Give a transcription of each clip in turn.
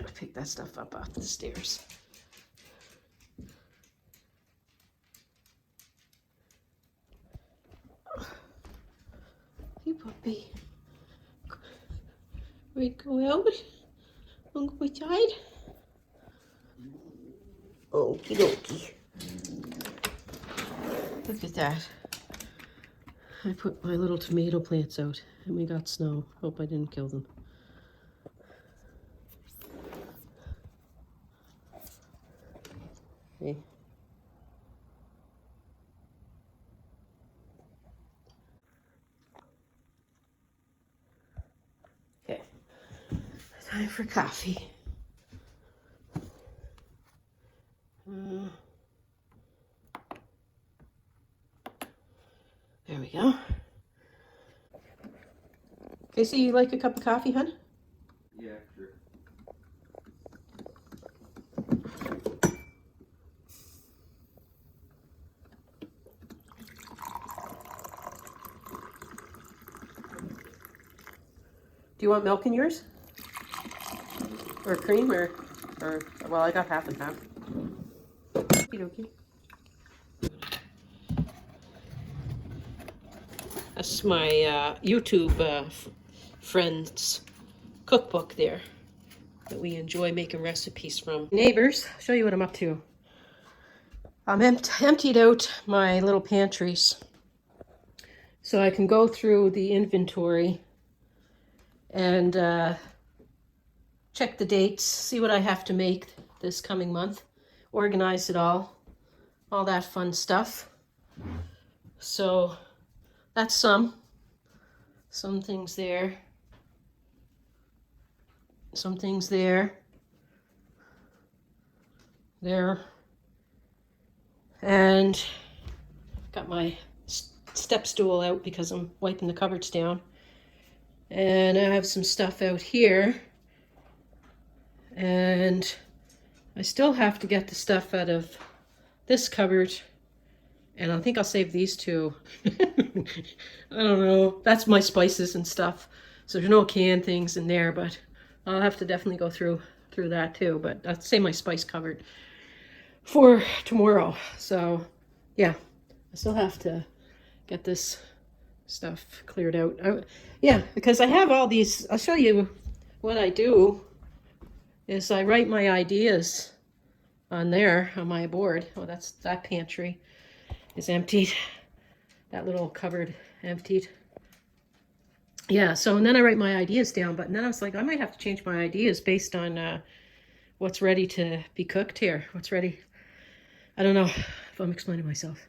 to pick that stuff up off the stairs. Hey, puppy. We go out and go outside. Okie dokie. Look at that. I put my little tomato plants out and we got snow. Hope I didn't kill them. Hey. Okay. Time for coffee. There we go. Casey, you like a cup of coffee, hon? Yeah, sure. Do you want milk in yours? Or cream, or well, I got half and half. Okie dokie. That's my YouTube friend's cookbook there that we enjoy making recipes from. Neighbors, I'll show you what I'm up to. I'm emptied out my little pantries so I can go through the inventory and check the dates, see what I have to make this coming month, organize it all that fun stuff. So that's some things there, some things there, and got my step stool out because I'm wiping the cupboards down. And I have some stuff out here, and I still have to get the stuff out of this cupboard, and I think I'll save these two. I don't know, that's my spices and stuff, so there's no canned things in there, but I'll have to definitely go through that too. But I'll save my spice cupboard for tomorrow. So yeah, I still have to get this stuff cleared out. Yeah, because I have all these. I'll show you what I do is I write my ideas on there on my board. Oh, that's that pantry is emptied. That little cupboard emptied. Yeah, so and then I write my ideas down, but then I was like, I might have to change my ideas based on what's ready to be cooked here. What's ready? I don't know if I'm explaining myself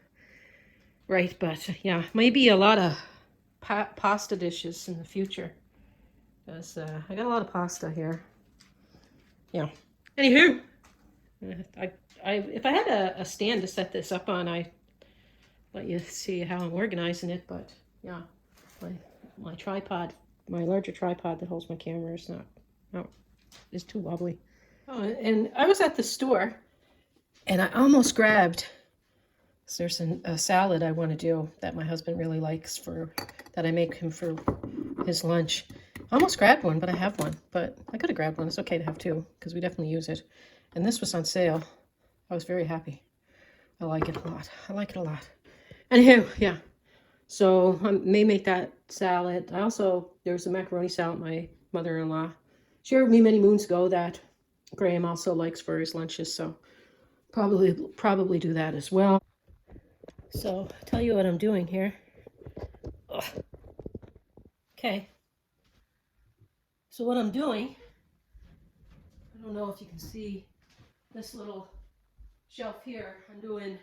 right, but yeah, maybe a lot of pasta dishes in the future, because I got a lot of pasta here. Yeah. Anywho, I if I had a stand to set this up on, I let you see how I'm organizing it. But yeah, my tripod, my larger tripod that holds my camera is is too wobbly. Oh, and I was at the store, and I almost grabbed. So there's a salad I want to do that my husband really likes that I make him for his lunch. I almost grabbed one, but I have one. But I could have grabbed one. It's okay to have two because we definitely use it. And this was on sale. I was very happy. I like it a lot. I like it a lot. Anywho, yeah. So I may make that salad. There's a macaroni salad my mother-in-law shared with me many moons ago that Graham also likes for his lunches. So probably do that as well. So I'll tell you what I'm doing here. Ugh. Okay. So what I'm doing, I don't know if you can see this little shelf here. I'm doing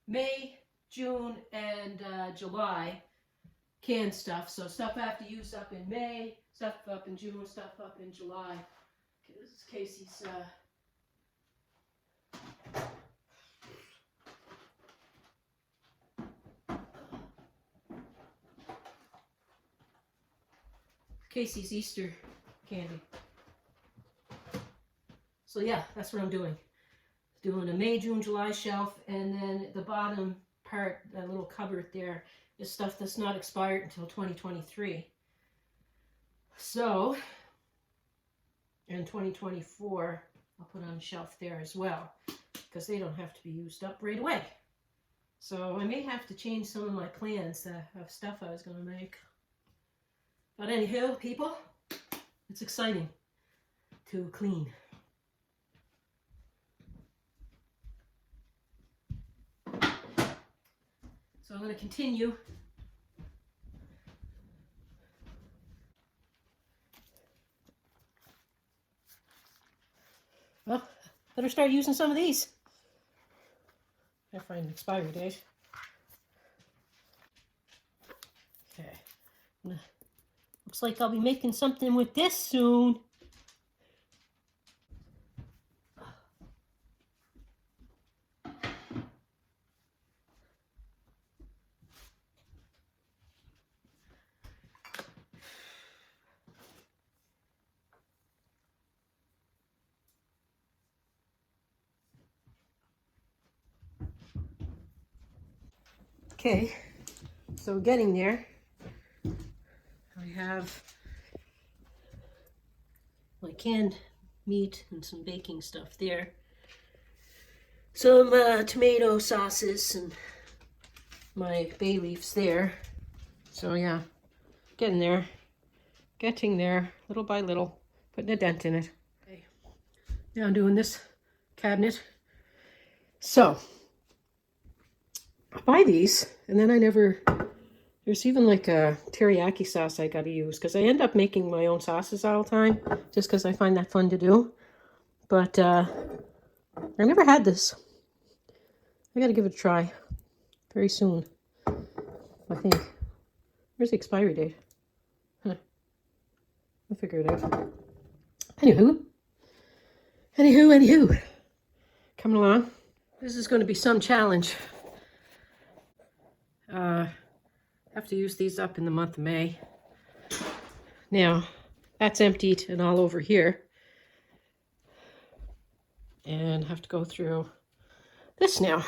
May, June, and July canned stuff. So stuff I have to use up in May, stuff up in June, stuff up in July. Okay, this is Casey's Easter candy. So yeah, that's what I'm doing. Doing a May, June, July shelf, and then the bottom part, that little cupboard there, is stuff that's not expired until 2023. So And 2024, I'll put on the shelf there as well, because they don't have to be used up right away. So I may have to change some of my plans of stuff I was going to make. But anywho, people, it's exciting to clean. So I'm going to continue. Well, better start using some of these. I find an expiry date. Okay. Looks like I'll be making something with this soon. Okay, so getting there. I have my canned meat and some baking stuff there. Some tomato sauces and my bay leaves there. So yeah, getting there, little by little, putting a dent in it. Okay. Now I'm doing this cabinet. So I buy these, and then I never, there's even like a teriyaki sauce I gotta use, because I end up making my own sauces all the time, just because I find that fun to do. But I never had this. I gotta give it a try very soon, I think. Where's the expiry date? Huh. I'll figure it out. Anywho. Coming along. This is going to be some challenge. Have to use these up in the month of May. Now, that's emptied and all over here. And have to go through this now.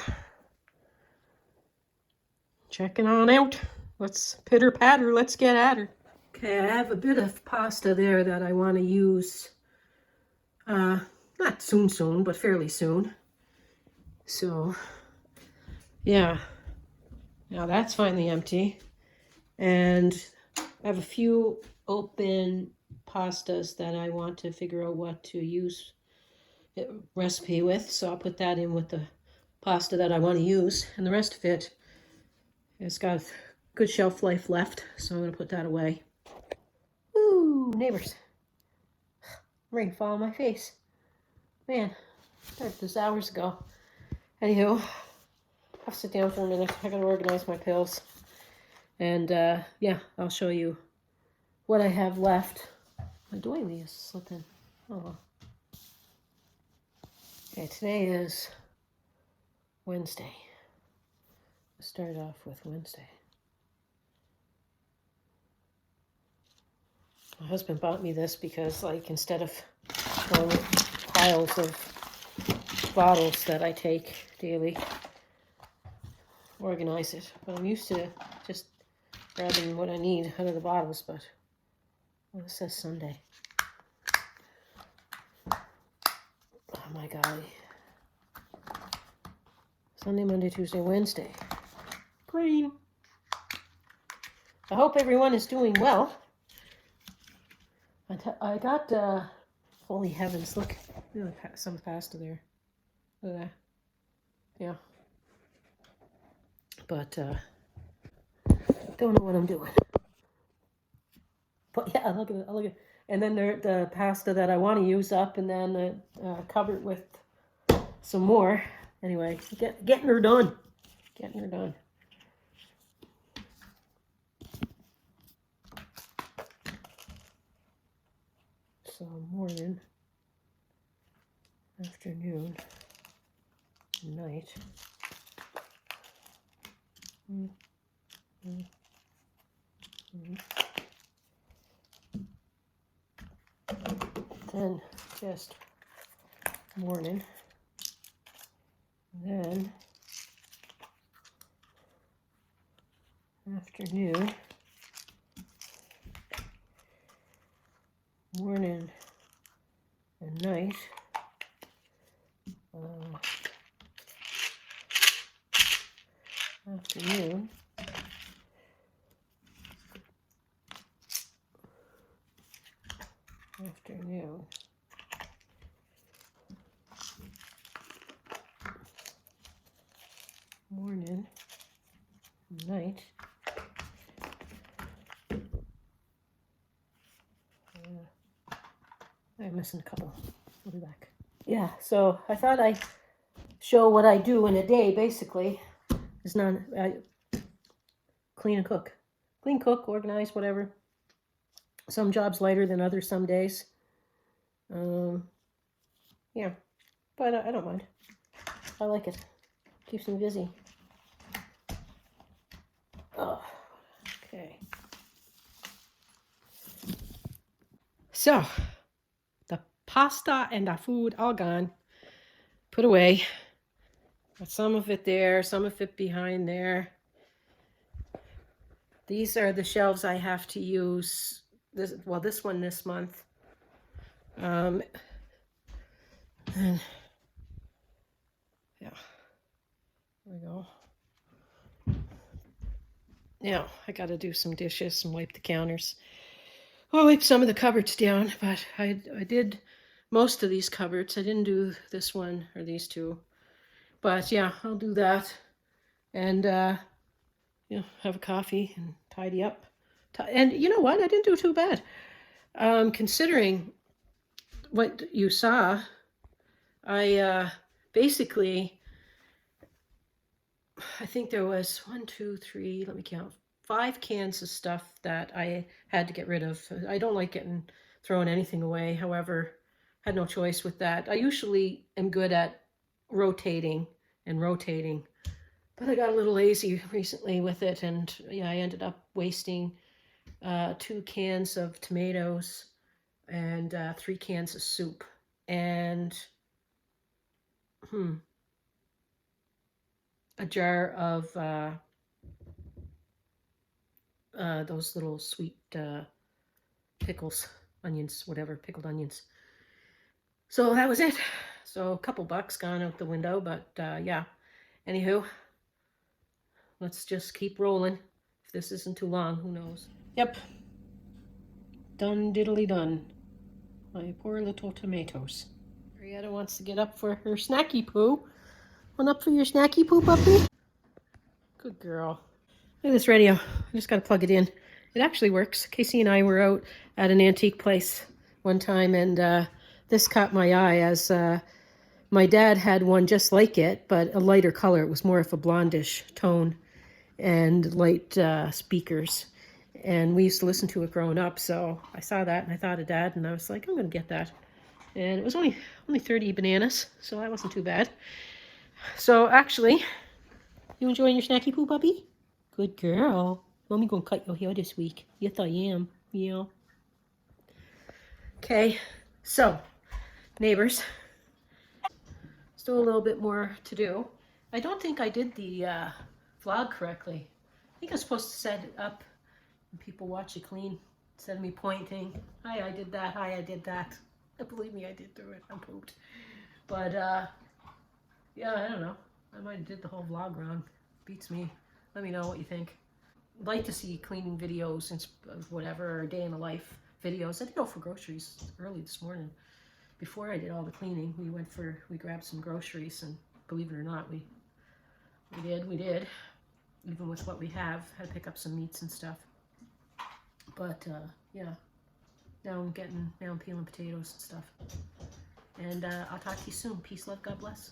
Checking on out. Let's pitter patter, let's get at her. Okay, I have a bit of pasta there that I want to use. Not soon, but fairly soon. So, yeah. Now that's finally empty. And I have a few open pastas that I want to figure out what to use a recipe with. So I'll put that in with the pasta that I want to use. And the rest of it, it's got good shelf life left. So I'm going to put that away. Ooh, neighbors. Rain fall on my face. Man, I started this hours ago. Anywho, I'll sit down for a minute. I gotta organize my pills. And yeah, I'll show you what I have left. My doily is slipping. Oh well. Okay, today is Wednesday. Let's start off with Wednesday. My husband bought me this because, like, instead of piles of bottles that I take daily, organize it. But I'm used to just grabbing what I need out of the bottles, but well, it says Sunday. Oh my golly. Sunday, Monday, Tuesday, Wednesday. Green. I hope everyone is doing well. I got, holy heavens, look, some pasta there. Look at that. Yeah. But, don't know what I'm doing. But yeah, look at it. And then the pasta that I want to use up, and then cover it with some more. Anyway, getting her done. So morning, afternoon, night. Then just morning. Then afternoon. Morning, and night. Afternoon. Afternoon. Morning. Night. I'm missing a couple. I'll be back. Yeah, so I thought I'd show what I do in a day, basically. It's not, clean and cook. Clean, cook, organize, whatever. Some jobs lighter than others some days. Yeah, but I don't mind. I like it. Keeps me busy. Oh, okay. So, the pasta and the food all gone. Put away. Got some of it there, some of it behind there. These are the shelves I have to use. This one this month. And yeah, there we go. Now I got to do some dishes and wipe the counters. I'll wipe some of the cupboards down, but I did most of these cupboards. I didn't do this one or these two, but yeah, I'll do that, and have a coffee and tidy up. And you know what? I didn't do too bad, considering what you saw. I basically, I think there was 1, 2, 3, let me count, 5 cans of stuff that I had to get rid of. I don't like throwing anything away. However, had no choice with that. I usually am good at rotating, but I got a little lazy recently with it, and yeah, I ended up wasting 2 cans of tomatoes and 3 cans of soup, and a jar of those little sweet pickles, onions, whatever, pickled onions. So that was it. So a couple bucks gone out the window, but yeah. Anywho, let's just keep rolling. If this isn't too long, who knows? Yep. Done diddly done. My poor little tomatoes. Henrietta wants to get up for her snacky poo. Want up for your snacky poo, puppy? Good girl. Look at this radio. I just got to plug it in. It actually works. Casey and I were out at an antique place one time, and this caught my eye, as my dad had one just like it, but a lighter color. It was more of a blondish tone and light speakers. And we used to listen to it growing up, so I saw that and I thought of Dad, and I was like, I'm going to get that. And it was only 30 bananas, so that wasn't too bad. So actually, you enjoying your snacky poo, puppy? Good girl. Mommy gonna cut your hair this week. Yes, I am. Yeah. Okay, so, neighbors. Still a little bit more to do. I don't think I did the vlog correctly. I think I was supposed to set it up and people watch it clean instead of me pointing. Hi, I did that. Hi, I did that. Believe me, I did do it. I'm pooped. But, yeah, I don't know. I might have did the whole vlog wrong. Beats me. Let me know what you think. I'd like to see cleaning videos and whatever, or day in the life videos. I did go for groceries early this morning. Before I did all the cleaning, we grabbed some groceries, and believe it or not, we did. Even with what we had to pick up some meats and stuff. But, yeah. Now I'm peeling potatoes and stuff. And I'll talk to you soon. Peace, love, God bless.